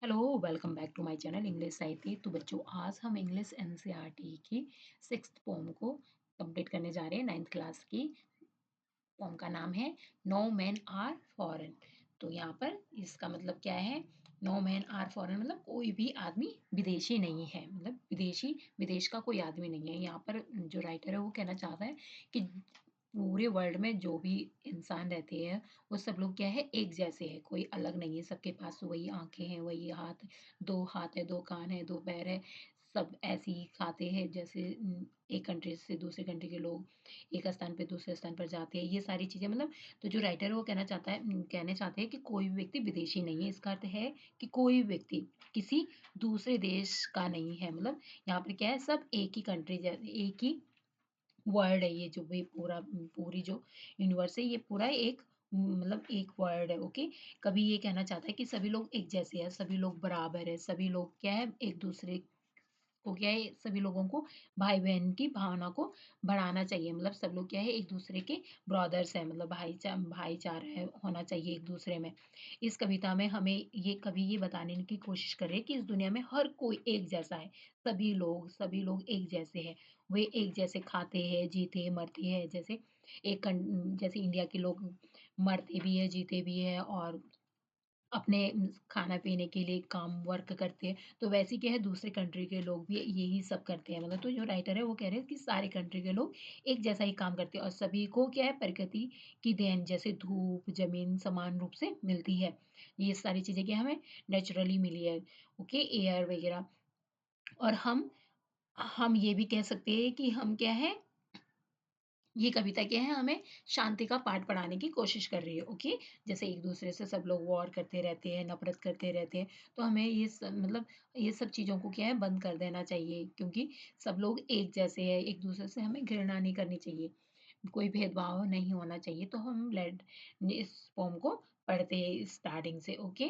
Hello welcome back to my channel English Sahitya. तो बच्चों, आज हम इंग्लिश एनसीईआरटी की सिक्स्थ पोम को कंप्लीट करने जा रहे हैं। नाइन्थ क्लास की पोम का नाम है नो मैन आर फॉरेन। तो यहाँ पर इसका मतलब क्या है? नो मैन आर फॉरेन मतलब कोई भी आदमी विदेशी नहीं है, मतलब विदेशी विदेश का कोई आदमी नहीं है। यहाँ पर जो राइटर है वो कहना चाहता है कि पूरे वर्ल्ड में जो भी इंसान रहते हैं वो सब लोग क्या है, एक जैसे है, कोई अलग नहीं है। सबके पास वही आंखें हैं, वही दो हाथ है, दो कान है, दो पैर है। सब ऐसे ही खाते हैं जैसे एक कंट्री से दूसरे कंट्री के लोग एक स्थान पे दूसरे स्थान पर जाते हैं, ये सारी चीज़ें मतलब। तो जो राइटर है वो कहना चाहते हैं कि कोई भी व्यक्ति विदेशी नहीं है। इसका अर्थ है कि कोई भी व्यक्ति किसी दूसरे देश का नहीं है। मतलब यहाँ पर क्या है, सब एक ही कंट्री, एक ही वर्ड है। ये जो भी पूरी जो यूनिवर्स है, ये पूरा एक मतलब एक वर्ड है। ओके। कभी ये कहना चाहता है कि सभी लोग एक जैसे हैं, सभी लोग बराबर है, सभी लोग क्या है, एक दूसरे को क्या है, सभी लोगों को भाई बहन की भावना को बढ़ाना चाहिए। मतलब सब लोग क्या है, एक दूसरे के ब्रदर्स है, मतलब भाईचारा है होना चाहिए एक दूसरे में। इस कविता में हमें ये बताने की कोशिश कर रहे हैं कि इस दुनिया में हर कोई एक जैसा है। सभी लोग एक जैसे हैं। वे एक जैसे खाते हैं, जीते हैं, मरते हैं। जैसे इंडिया के लोग मरते भी है, जीते भी है, और अपने खाना-पीने के लिए काम वर्क करते हैं। तो वैसे ही क्या है, दूसरे कंट्री के लोग भी यही सब करते हैं। मतलब तो जो राइटर है वो कह रहे हैं कि सारे कंट्री के लोग एक जैसा ही काम करते हैं और सभी को क्या है, प्रकृति की देन जैसे धूप, ज़मीन समान रूप से मिलती है। ये सारी चीज़ें क्या हमें नेचुरली मिली है। ओके, एयर वगैरह। और हम ये भी कह सकते हैं कि हम क्या है, ये कविता क्या है, हमें शांति का पाठ पढ़ाने की कोशिश कर रही है। ओके। जैसे एक दूसरे से सब लोग वॉर करते रहते हैं, नफरत करते रहते हैं। तो हमें मतलब ये सब चीज़ों को क्या है, बंद कर देना चाहिए, क्योंकि सब लोग एक जैसे हैं। एक दूसरे से हमें घृणा नहीं करनी चाहिए, कोई भेदभाव नहीं होना चाहिए। तो हम लेट इस पोम को पढ़ते हैं स्टार्टिंग से। ओके।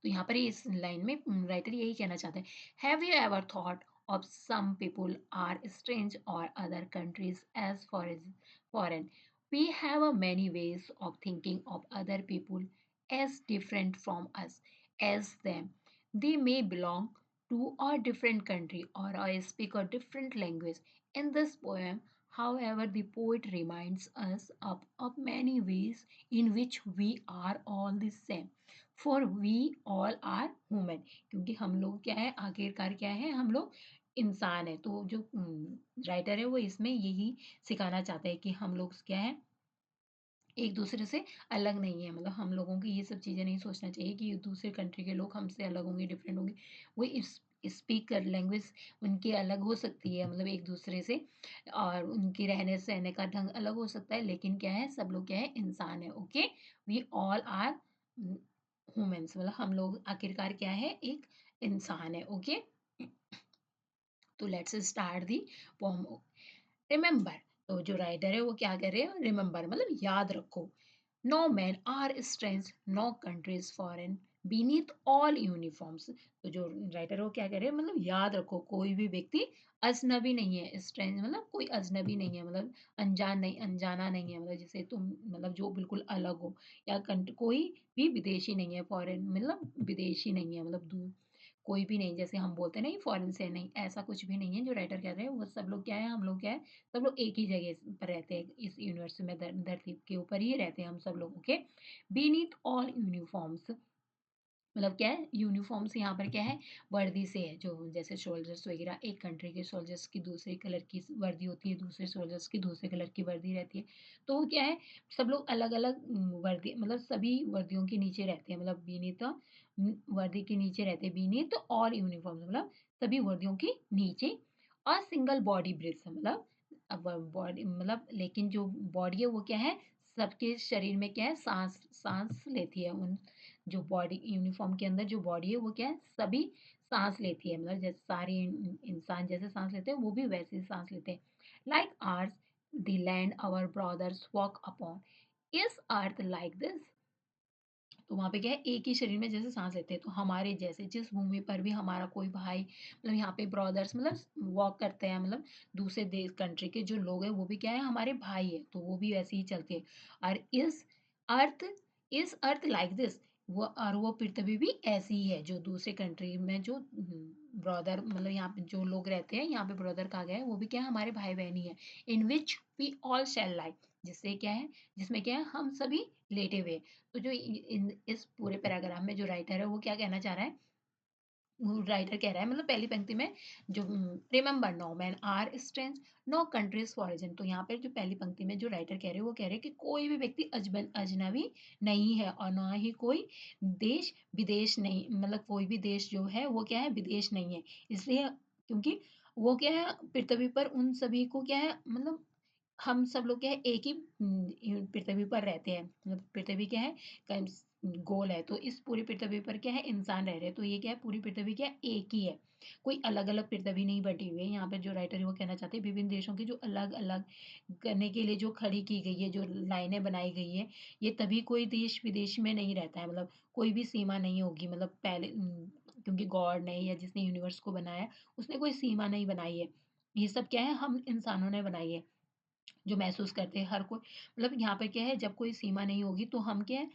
तो यहाँ पर इस लाइन में राइटर यही कहना चाहते हैं, have you ever thought of some people are strange और other countries as foreign? We have a many ways of thinking of other people as different from us as them. They may belong to a different country or speak a different language. In this poem, however, the poet reminds us of many ways in which we are all the same. For we all are human, क्योंकि हम लोग क्या है, आखिरकार क्या है, हम लोग इंसान है। तो जो राइटर है वो इसमें यही सिखाना चाहता है कि हम लोग क्या है, एक दूसरे से अलग नहीं है। मतलब हम लोगों की ये सब चीज़ें नहीं सोचना चाहिए कि दूसरे कंट्री के लोग हमसे अलग होंगे, डिफरेंट होंगे। वो इस स्पीकर लैंग्वेज उनकी अलग हो सकती है, मतलब एक दूसरे से, और उनकी रहने सहने का ढंग अलग हो सकता है, लेकिन क्या है, सब लोग क्या है, इंसान है। Okay. We all are humans, मतलब हम लोग आखिरकार क्या है, एक इंसान है। ओके। तो let's start the poem. Remember, तो जो राइटर है वो क्या कर रहे हैं, रिमेंबर मतलब याद रखो। No men are strange, no countries foreign, beneath all uniforms. तो जो राइटर है वो क्या कह रहे हैं, मतलब याद रखो, कोई भी व्यक्ति अजनबी नहीं है। स्ट्रेंज मतलब कोई अजनबी नहीं है, मतलब अनजाना नहीं है, मतलब जैसे तुम, मतलब जो बिल्कुल अलग हो। या कोई भी विदेशी नहीं है, फॉरेन मतलब विदेशी नहीं है, मतलब दूर कोई भी नहीं, जैसे हम बोलते हैं ना, फॉरेन से नहीं, ऐसा कुछ भी नहीं है। जो राइटर कह रहे हैं वो सब लोग क्या है, हम लोग क्या है, सब लोग एक ही जगह पर रहते हैं, इस यूनिवर्स में, धरती के ऊपर ही रहते हैं हम सब लोग। ओके। बीनीथ ऑल यूनिफॉर्म्स मतलब क्या है, यूनिफॉर्म्स यहाँ पर क्या है, वर्दी से है। जो जैसे सोल्जर्स वगैरह, एक कंट्री के सोल्जर्स की दूसरे कलर की वर्दी होती है, दूसरे सोल्जर्स की दूसरे कलर की वर्दी रहती है। तो वो क्या है, सब लोग अलग अलग वर्दी, मतलब सभी वर्दियों के नीचे रहते हैं। मतलब बीनीत वर्दी के नीचे रहते हैं, बीनीत ऑल यूनिफॉर्म्स मतलब सभी वर्दियों के नीचे। और सिंगल बॉडी ब्रिथ्स मतलब, अब बॉडी मतलब, लेकिन जो बॉडी है वो क्या है, सबके शरीर में क्या है, सांस सांस लेती है। उन जो बॉडी यूनिफॉर्म के अंदर जो बॉडी है वो क्या है, सभी सांस लेती है। मतलब जैसे सारे इंसान जैसे सांस लेते हैं, वो भी वैसे ही सांस लेते हैं। Like ours the land our brothers walk upon, is earth like this? तो वहाँ पे क्या है, एक ही शरीर में जैसे सांस लेते हैं, तो हमारे जैसे जिस भूमि पर भी हमारा कोई भाई, मतलब यहाँ पे ब्रदर्स मतलब वॉक करते हैं, मतलब दूसरे देश कंट्री के जो लोग हैं वो भी क्या है, हमारे भाई है, तो वो भी वैसे ही चलते हैं। और earth is earth like this, वो पृथ्वी भी ऐसी ही है, जो दूसरे कंट्री में जो ब्रदर मतलब यहाँ पे जो लोग रहते हैं, यहाँ पे ब्रदर कहा गया है, वो भी क्या है हमारे भाई-बहन ही है। इन व्हिच वी ऑल शैल लाई, जिससे क्या है जिसमें क्या है हम सभी लेटे हुए हैं। तो जो इ इन इस पूरे पैराग्राफ में जो राइटर है वो क्या कहना चाह रहा है, राइटर कह रहा है मतलब पहली पंक्ति में जो remember no men are strange no countries foreign. तो यहाँ पे जो पहली पंक्ति में जो राइटर कह रहे हैं वो कह रहे हैं कि कोई भी व्यक्ति अजनबी नहीं है और ना ही कोई देश विदेश नहीं, मतलब कोई भी देश जो है वो क्या है विदेश नहीं है। इसलिए क्योंकि वो क्या है पृथ्वी पर उन सभी को क्या है मतलब हम सब लोग क्या है एक ही पृथ्वी पर रहते हैं, मतलब पृथ्वी क्या है कंस गोल है, तो इस पूरी पृथ्वी पर क्या है इंसान रह रहे हैं, तो ये क्या है पूरी पृथ्वी क्या है एक ही है, कोई अलग-अलग पृथ्वी नहीं बटी हुई है। यहाँ पे जो राइटर है वो कहना चाहते हैं विभिन्न देशों की जो अलग-अलग करने के लिए जो खड़ी की गई है, जो लाइनें बनाई गई है, ये तभी कोई देश-विदेश में नहीं रहता है, मतलब कोई भी सीमा नहीं होगी, मतलब पहले क्योंकि गॉड ने या जिसने यूनिवर्स को बनाया, उसने कोई सीमा नहीं बनाई है। ये सब क्या है हम इंसानों ने बनाई है। जो महसूस करते हैं हर कोई, मतलब यहाँ पे क्या है जब कोई सीमा नहीं होगी तो हम क्या है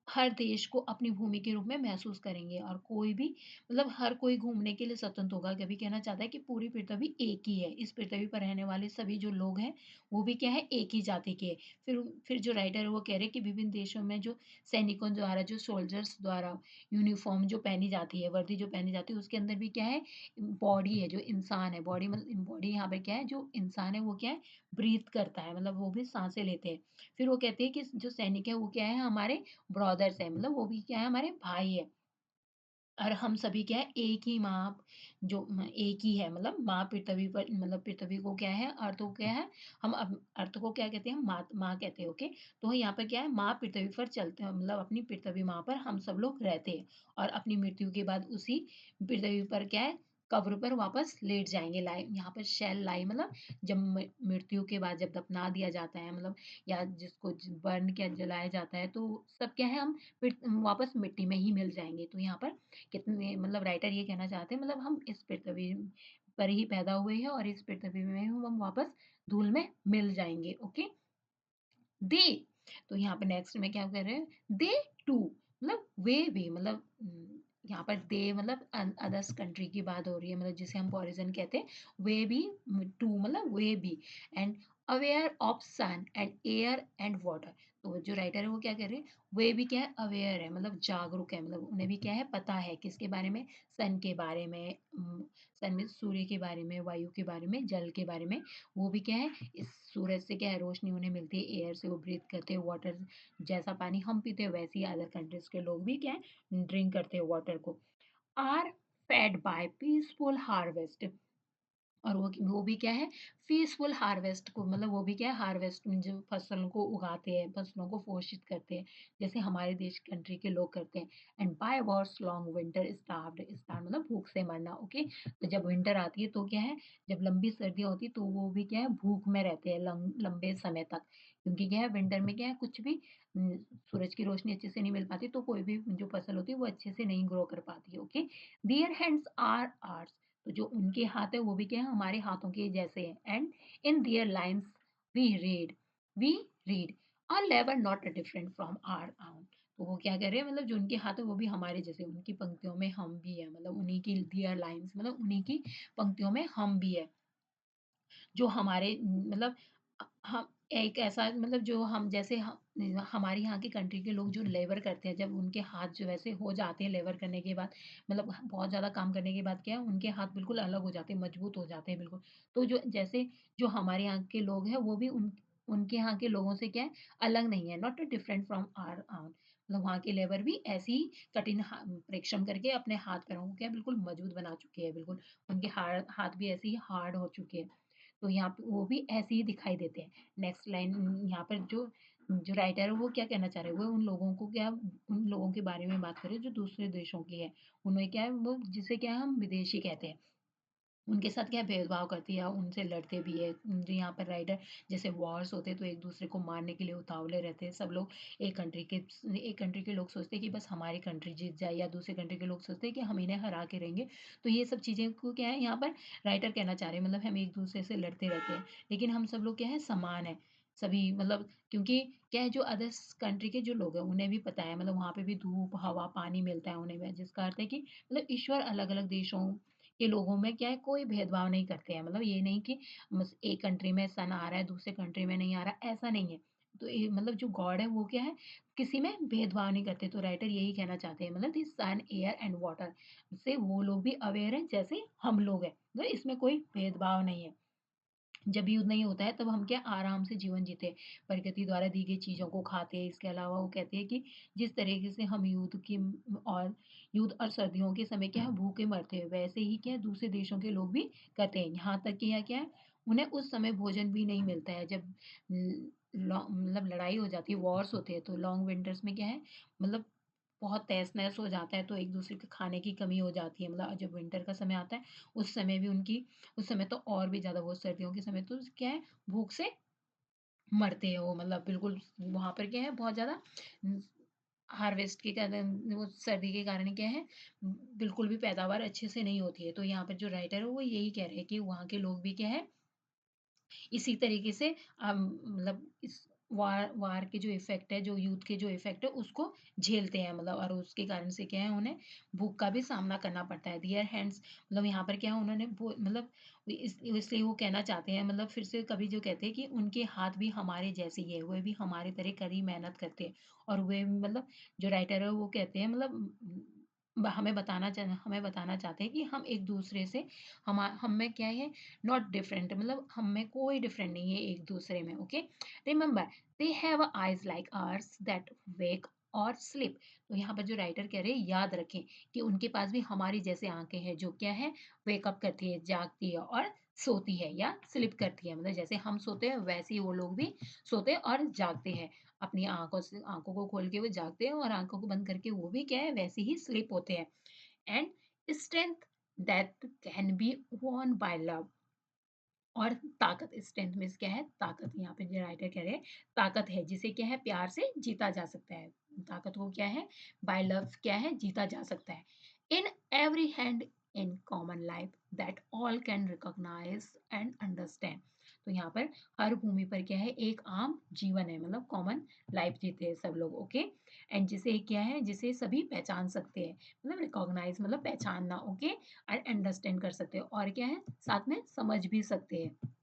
हर देश को अपनी भूमि के रूप में महसूस करेंगे और कोई भी मतलब हर कोई घूमने के लिए स्वतंत्र होगा। कभी कहना चाहता है कि पूरी पृथ्वी एक ही है, इस पृथ्वी पर रहने वाले सभी जो लोग हैं वो भी क्या है एक ही जाति के हैं। फिर जो राइटर है वो कह रहे हैं कि विभिन्न देशों में जो सैनिकों द्वारा जो सोल्जर्स द्वारा यूनिफॉर्म जो पहनी जाती है, वर्दी जो पहनी जाती है, उसके अंदर भी क्या है बॉडी है, जो इंसान है, बॉडी मतलब बॉडी यहाँ पे क्या है जो इंसान है वो क्या है ब्रीथ करता है, मतलब वो भी साँसें लेते हैं। फिर वो कहते हैं कि जो सैनिक है वो क्या है हमारे ब्रदर्स हैं, मतलब वो भी क्या है हमारे भाई हैं। और हम सभी क्या है एक ही माँ जो एक ही है, मतलब माँ पृथ्वी पर मतलब पृथ्वी को क्या है अर्थ को क्या है हम अब अर्थ को क्या कहते हैं माँ माँ कहते हैं। ओके, तो यहाँ पर क्या है माँ पृथ्वी पर चलते हैं, मतलब अपनी पृथ्वी माँ पर हम सब लोग रहते हैं और अपनी मृत्यु के बाद उसी पृथ्वी पर क्या है कब्र पर वापस लेट जाएंगे। लाई यहाँ पर शैल लाई मतलब जब मृत्यु के बाद जब दफना दिया जाता है, मतलब या जिसको बर्न किया जलाया जाता है तो सब क्या है हम वापस मिट्टी में ही मिल जाएंगे। तो यहाँ पर कितने मतलब राइटर ये कहना चाहते हैं मतलब हम इस पृथ्वी पर ही पैदा हुए हैं और इस पृथ्वी में हम वापस धूल में मिल जाएँगे। ओके? दे, तो यहाँ पे नेक्स्ट में क्या कर रहे हैं दे टू, मतलब वे भी मतलब यहाँ पर दे मतलब अदर्स कंट्री की बात हो रही है, मतलब जिसे हम पॉरिजन कहते हैं, वे भी टू मतलब वे भी and aware of sun and air and water. तो जो राइटर है वो क्या कर रहे हैं वे भी क्या है अवेयर है, मतलब जागरूक है, मतलब उन्हें भी क्या है पता है किसके बारे में सन के बारे में, सन में सूर्य के बारे में, वायु के बारे में, जल के बारे में। वो भी क्या है इस सूरज से क्या है रोशनी उन्हें मिलती है, एयर से वो ब्रीथ करते हैं, वाटर जैसा पानी हम पीते हैं वैसे ही अदर कंट्रीज के लोग भी क्या है ड्रिंक करते हैं वाटर को। Are fed by peaceful harvest, और वो भी क्या है पीसफुल हार्वेस्ट को, मतलब वो भी क्या है हार्वेस्ट में जो फसलों को उगाते हैं, फसलों को पोषित करते हैं, जैसे हमारे देश कंट्री के लोग करते हैं। And by wars long winter starved, starve मतलब भूख से मरना। ओके, तो जब विंटर आती है तो क्या है जब लंबी सर्दियाँ होती है तो वो भी क्या है भूख में रहते हैं लंबे समय तक, क्योंकि क्या है विंटर में क्या है कुछ भी न, सूरज की रोशनी अच्छे से नहीं मिल पाती तो कोई भी जो फसल होती है वो अच्छे से नहीं ग्रो कर पाती है। Okay, their hands are ours, तो जो उनके हाथ है वो भी क्या है हमारे हाथों के जैसे हैं। And in their lines we read our लेवर not different from our own, तो वो क्या कर रहे हैं मतलब जो उनके हाथ है वो भी हमारे जैसे, उनकी पंक्तियों में हम भी है, मतलब उन्हीं की दियर लाइन्स मतलब उन्हीं की पंक्तियों में हम भी है, जो हमारे मतलब हम एक ऐसा मतलब जो हम जैसे हमारे यहाँ की कंट्री के लोग जो लेबर करते हैं, जब उनके हाथ जो वैसे हो जाते हैं लेबर करने के बाद, मतलब बहुत ज़्यादा काम करने के बाद क्या है उनके हाथ बिल्कुल अलग हो जाते हैं, मजबूत हो जाते हैं बिल्कुल। तो जो जैसे जो हमारे यहाँ के लोग हैं वो भी उनके यहाँ के लोगों से क्या है अलग नहीं है, नॉट डिफरेंट फ्रॉम आवर आउन, मतलब वहाँ के लेबर भी ऐसे ही कठिन परिश्रम करके अपने हाथ पैरों को क्या है बिल्कुल मजबूत बना चुके हैं, बिल्कुल उनके हाथ भी ऐसे ही हार्ड हो चुके हैं। तो यहाँ पे वो भी ऐसे ही दिखाई देते हैं। नेक्स्ट लाइन यहाँ पर जो जो राइटर है वो क्या कहना चाह रहे हैं, वो उन लोगों को क्या उन लोगों के बारे में बात करें जो दूसरे देशों के हैं। उनमें क्या है वो जिसे क्या है हम विदेशी कहते हैं। उनके साथ क्या भेदभाव करती है, उनसे लड़ते भी है। जो यहाँ पर राइटर जैसे वॉर्स होते हैं तो एक-दूसरे को मारने के लिए उतावले रहते हैं। सब लोग एक कंट्री के लोग सोचते हैं कि बस हमारी कंट्री जीत जाए, या दूसरे कंट्री के लोग सोचते हैं कि हम इन्हें हरा के रहेंगे। तो ये सब चीज़ें को क्या है यहाँ पर राइटर कहना चाह रहे हैं, मतलब हम एक-दूसरे से लड़ते रहते हैं, लेकिन हम सब लोग क्या है समान हैं। सभी मतलब क्योंकि क्या है जो अदर्स कंट्री के जो लोग हैं उन्हें भी पता है मतलब वहाँ पे भी धूप, हवा, पानी मिलता है उन्हें भी जिसका अर्थ है कि मतलब ईश्वर अलग-अलग देशों के लोगों में क्या है कोई भेदभाव नहीं करते हैं। मतलब ये नहीं कि बस एक कंट्री में सन आ रहा है, दूसरे कंट्री में नहीं आ रहा, ऐसा नहीं है। तो ये मतलब जो गॉड है वो क्या है किसी में भेदभाव नहीं करते। तो राइटर यही कहना चाहते हैं मतलब this sun, air and water से वो लोग भी अवेयर हैं जैसे हम लोग हैं। मतलब इसमें कोई भेदभाव नहीं है। जब युद्ध नहीं होता है तब हम क्या आराम से जीवन जीते हैं, प्रकृति द्वारा दी गई चीज़ों को खाते हैं। इसके अलावा वो कहते हैं कि जिस तरीके से हम युद्ध और सर्दियों के समय क्या है भूखे मरते हैं, वैसे ही क्या है दूसरे देशों के लोग भी करते हैं। यहाँ तक कि यहाँ क्या है उन्हें उस समय भोजन भी नहीं मिलता है जब मतलब लड़ाई हो जाती है, वॉर्स होते हैं तो लॉन्ग विंटर्स में क्या है मतलब बहुत तहस-नहस हो जाता है तो एक-दूसरे के खाने की कमी हो जाती है। मतलब जब विंटर का समय आता है उस समय भी उनकी उस समय तो और भी ज़्यादा वो सर्दियों के समय तो क्या है भूख से मरते हैं वो मतलब बिल्कुल वहाँ पर क्या है बहुत ज़्यादा उम, हार्वेस्ट के कारण वो सर्दी के कारण क्या है बिल्कुल भी पैदावार अच्छे से नहीं होती है। तो यहाँ पर जो राइटर है वो यही कह रहे हैं कि वहाँ के लोग भी क्या है इसी तरीके से मतलब इस वार वार के जो इफ़ेक्ट है, जो युद्ध के जो इफ़ेक्ट है, उसको झेलते हैं मतलब और उसके कारण से क्या है, उन्हें भूख का भी सामना करना पड़ता है। देयर हैंड्स मतलब यहाँ पर क्या है, उन्होंने वो मतलब इसलिए वो कहना चाहते हैं मतलब फिर से कभी जो कहते हैं कि उनके हाथ भी हमारे जैसे ही है, वे भी हमारे तरह कड़ी मेहनत करते हैं और वे मतलब जो राइटर है, वो कहते हैं मतलब हमें बताना चाहते हैं कि हम एक-दूसरे से हम में क्या है नॉट डिफरेंट मतलब हम में कोई डिफरेंट नहीं है एक दूसरे में okay remember they have eyes like ours that wake और स्लिप तो यहाँ पर जो राइटर कह रहे हैं याद रखें कि उनके पास भी हमारी जैसे आंखें हैं जो क्या है वेकअप करती है जागती है और सोती है या स्लिप करती है मतलब जैसे हम सोते हैं वैसे ही वो लोग भी सोते हैं और जागते हैं अपनी आंखों को खोल के वो जागते हैं और आंखों को बंद करके वो भी क्या है वैसे ही स्लिप होते हैं and strength that can be won by love और ताकत स्ट्रेंथ मीन्स क्या है ताकत यहाँ पे जो राइटर कह रहे हैं ताकत है जिसे क्या है प्यार से जीता जा सकता है ताकत को क्या है बाय लव क्या है जीता जा सकता है in every hand in common life that all can recognise and understand तो यहाँ पर हर भूमि पर क्या है एक आम जीवन है मतलब कॉमन लाइफ जीते हैं सब लोग ओके एंड जिसे क्या है जिसे सभी पहचान सकते हैं मतलब रिकॉग्नाइज मतलब पहचानना ओके और अंडरस्टैंड कर सकते हैं और क्या है साथ में समझ भी सकते हैं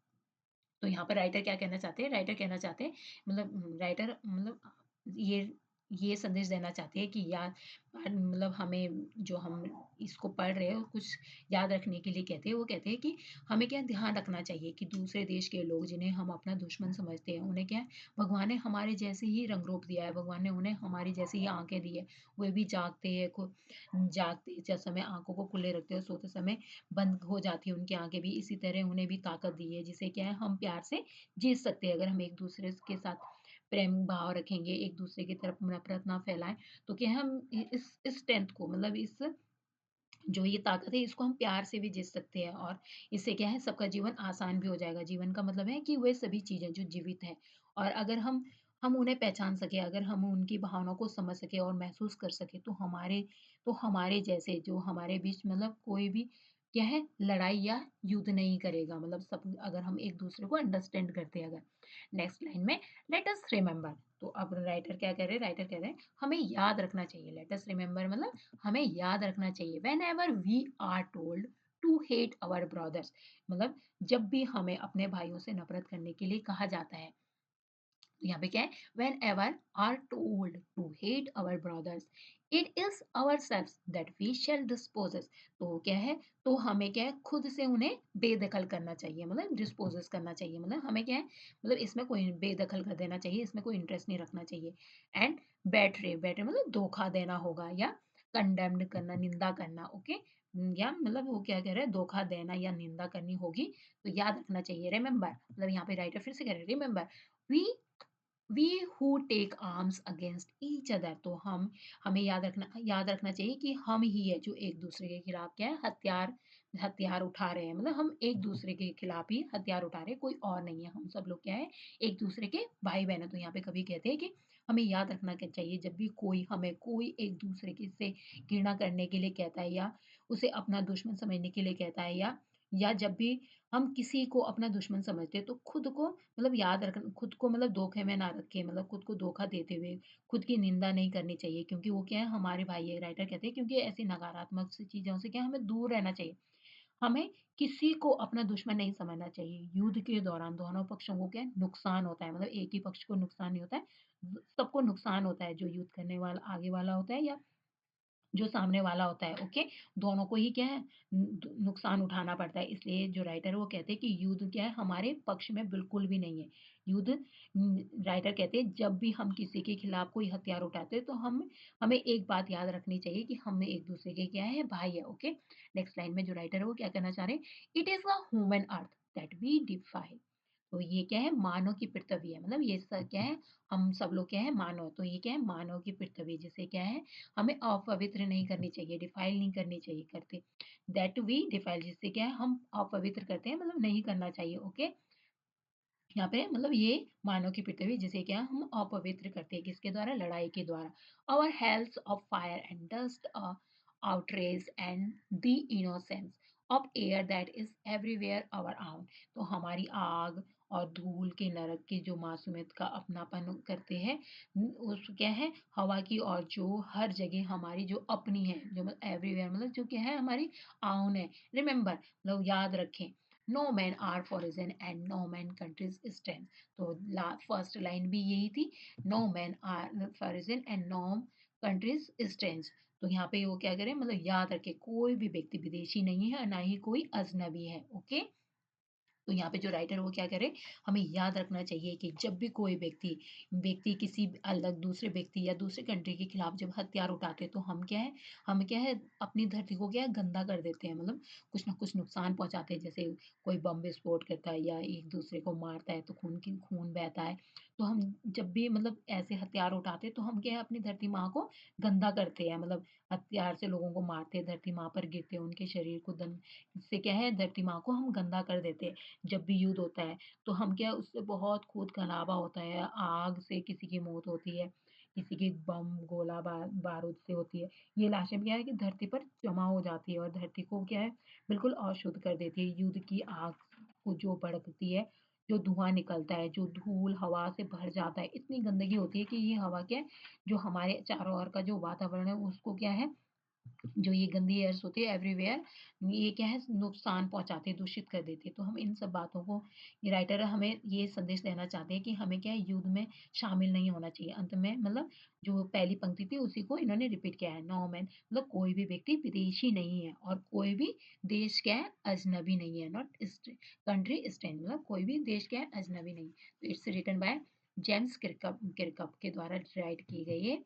तो यहाँ पर राइटर क्या कहना चाहते हैं राइटर कहना चाहते हैं मतलब राइटर मतलब ये ये संदेश देना चाहते हैं कि याद मतलब हमें जो हम इसको पढ़ रहे हैं कुछ याद रखने के लिए कहते हैं वो कहते हैं कि हमें क्या ध्यान रखना चाहिए कि दूसरे देश के लोग जिन्हें हम अपना दुश्मन समझते हैं उन्हें क्या है भगवान ने हमारे जैसे ही रंग रूप दिया है भगवान ने उन्हें हमारी जैसी ही आंखें दी है वे भी जागते हैं जागते जब समय आंखों को खुले रखते हैं सोते समय बंद हो जाती है उनकी आँखें भी, इसी तरह उन्हें भी ताकत दी है, जिससे क्या है हम प्यार से जी सकते हैं। अगर हम एक-दूसरे के साथ प्रेम भाव रखेंगे, एक-दूसरे की तरफ नफ़रत ना फैलाएँ, तो क्या है हम इ इस स्ट्रेंथ को मतलब इस जो ये ताकत है इसको हम प्यार से भी जी सकते हैं और इससे क्या है सबका जीवन आसान भी हो जाएगा। जीवन का मतलब है कि वे सभी चीज़ें जो जीवित हैं और अगर हम उन्हें पहचान सकें, अगर हम उनकी भावनाओं को समझ सकें और महसूस कर सकें तो हमारे जैसे जो हमारे बीच मतलब कोई भी क्या है लड़ाई या युद्ध नहीं करेगा। मतलब सब अगर हम एक-दूसरे को अंडरस्टैंड करते हैं अगर। नेक्स्ट लाइन में लेट अस रिमेंबर तो अब राइटर क्या कह रहे हैं? राइटर कह रहे हैं हमें याद रखना चाहिए। लेट अस रिमेंबर मतलब हमें याद रखना चाहिए whenever we are told to hate our brothers मतलब जब भी हमें अपने भाइयों से नफरत करने के लिए कहा जाता है तो यहाँ पे क्या है whenever are told to hate our brothers it is our self that we shall dispossess तो क्या है तो हमें क्या है खुद से उन्हें बेदखल करना चाहिए मतलब डिस्पोजेस करना चाहिए मतलब हमें क्या है मतलब इसमें कोई बेदखल कर देना चाहिए इसमें कोई इंटरेस्ट नहीं रखना चाहिए एंड बैटरे मतलब धोखा देना होगा या कंडेम्ड करना निंदा करना ओके या मतलब वो क्या कह रहे हैं धोखा देना या निंदा करनी होगी तो याद रखना चाहिए रिमेंबर मतलब यहाँ पे राइटर फिर से कह रहे हैं remember we we who take arms against each other तो हमें याद रखना चाहिए कि हम ही है जो एक दूसरे के खिलाफ क्या है हथियार उठा रहे हैं मतलब हम एक दूसरे के खिलाफ ही हथियार उठा रहे हैं कोई और नहीं है हम सब लोग क्या है एक दूसरे के भाई बहन है तो यहाँ पे कभी कहते हैं कि हमें याद रखना चाहिए जब भी कोई एक दूसरे के से घृणा करने के लिए कहता है या उसे अपना दुश्मन समझने के लिए कहता है या या जब भी हम किसी को अपना दुश्मन समझते हैं तो खुद को मतलब याद रखना, खुद को मतलब धोखे में ना रखें, मतलब खुद को धोखा देते हुए खुद की निंदा नहीं करनी चाहिए, क्योंकि वो क्या है हमारे भाई है। राइटर कहते हैं क्योंकि ऐसी नकारात्मक सी चीज़ों से क्या है हमें दूर रहना चाहिए। हमें किसी को अपना दुश्मन नहीं समझना चाहिए। युद्ध के दौरान दोनों पक्षों को क्या है नुकसान होता है, मतलब एक ही पक्ष को नुकसान नहीं होता है, सबको नुकसान होता है, जो युद्ध करने वाला आगे वाला होता है या जो सामने वाला होता है, ओके? दोनों को ही क्या है नुकसान उठाना पड़ता है। इसलिए जो राइटर है वो कहते हैं कि युद्ध क्या है हमारे पक्ष में बिल्कुल भी नहीं है। युद्ध राइटर कहते हैं जब भी हम किसी के खिलाफ कोई हथियार उठाते हैं तो हम हमें एक बात याद रखनी चाहिए कि हम एक-दूसरे के क्या है भाई है, ओके? नेक्स्ट लाइन में जो राइटर है वो क्या कहना चाह रहे हैं, it is a human earth that we defy. तो ये क्या है मानव की पृथ्वी है, मतलब ये क्या है हम सब लोग क्या है मानव, तो ये क्या है मानव की पृथ्वी, जिसे क्या है हमें अपवित्र नहीं करनी चाहिए, डिफाइल नहीं करनी चाहिए करते, दैट वी डिफाइल, जिससे क्या है हम अपवित्र करते हैं, मतलब नहीं करना चाहिए, ओके? यहाँ पे मतलब ये मानव की पृथ्वी जिसे क्या हम अपवित्र करते हैं, किसके द्वारा, लड़ाई के द्वारा। Our hells of fire and dust outrage and the innocence of air that is everywhere our own। तो हमारी आग और धूल के नरक की जो मासूमियत का अपनापन करते हैं, उस क्या है हवा की, और जो हर जगह हमारी जो अपनी है, जो मतलब एवरीवेयर मतलब जो क्या है हमारी आउन है। रिमेंबर मतलब याद रखें, no men are foreign and no men countries stand. तो फर्स्ट लाइन भी यही थी, no men are foreign and no countries stand. तो यहाँ पे वो क्या करें मतलब याद रखें कोई भी व्यक्ति विदेशी नहीं है और ना ही कोई अजनबी है, ओके? तो यहाँ पे जो राइटर वो क्या करे, हमें याद रखना चाहिए कि जब भी कोई व्यक्ति व्यक्ति किसी अलग दूसरे व्यक्ति या दूसरे कंट्री के खिलाफ जब हथियार उठाते हैं तो हम क्या है अपनी धरती को क्या है गंदा कर देते हैं, मतलब कुछ ना कुछ नुकसान पहुंचाते हैं, जैसे कोई बम विस्फोट करता है या एक दूसरे को मारता है तो खून बहता है। तो हम जब भी मतलब ऐसे हथियार उठाते हैं तो हम क्या है अपनी धरती माँ को गंदा करते हैं, मतलब हथियार से लोगों को मारते हैं, धरती माँ पर गिरते हैं, उनके शरीर को दन इससे क्या है धरती माँ को हम गंदा कर देते हैं। जब भी युद्ध होता है तो हम क्या उससे बहुत खून खराबा होता है, आग से किसी की मौत होती है, किसी की बम गोला बारूद से होती है। ये लाशें क्या है कि धरती पर जमा हो जाती है और धरती को क्या है बिल्कुल अशुद्ध कर देती है। युद्ध की आग को जो भड़कती है, जो धुआं निकलता है, जो धूल हवा से भर जाता है, इतनी गंदगी होती है कि ये हवा क्या है जो हमारे चारों ओर का जो वातावरण है उसको क्या है, जो ये गंदी एयर्स होती है एवरीवेयर, ये क्या है नुकसान पहुँचाते हैं, दूषित कर देती है। तो हम इन सब बातों को, ये राइटर हमें ये संदेश देना चाहते हैं कि हमें क्या है युद्ध में शामिल नहीं होना चाहिए। अंत में मतलब जो पहली पंक्ति थी उसी को इन्होंने रिपीट किया है, नो मैन मतलब कोई भी व्यक्ति विदेशी नहीं है और कोई भी देश क्या है अजनबी नहीं है, नॉट कंट्री स्टैंड मतलब कोई भी देश क्या है अजनबी नहीं। तो इट्स रिटन बाय जेम्स किरकप के द्वारा राइट की गई है।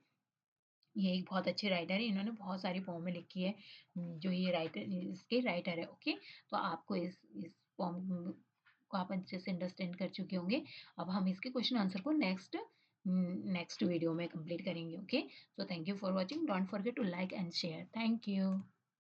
ये एक बहुत अच्छे राइटर है, इन्होंने बहुत सारी पोएमें लिखी है, जो ये राइटर इसके राइटर है, ओके? तो आपको इस पोम को आप अच्छे से अंडरस्टैंड कर चुके होंगे। अब हम इसके क्वेश्चन आंसर को नेक्स्ट वीडियो में कंप्लीट करेंगे, okay? So thank you for watching, don't forget to like and share, thank you.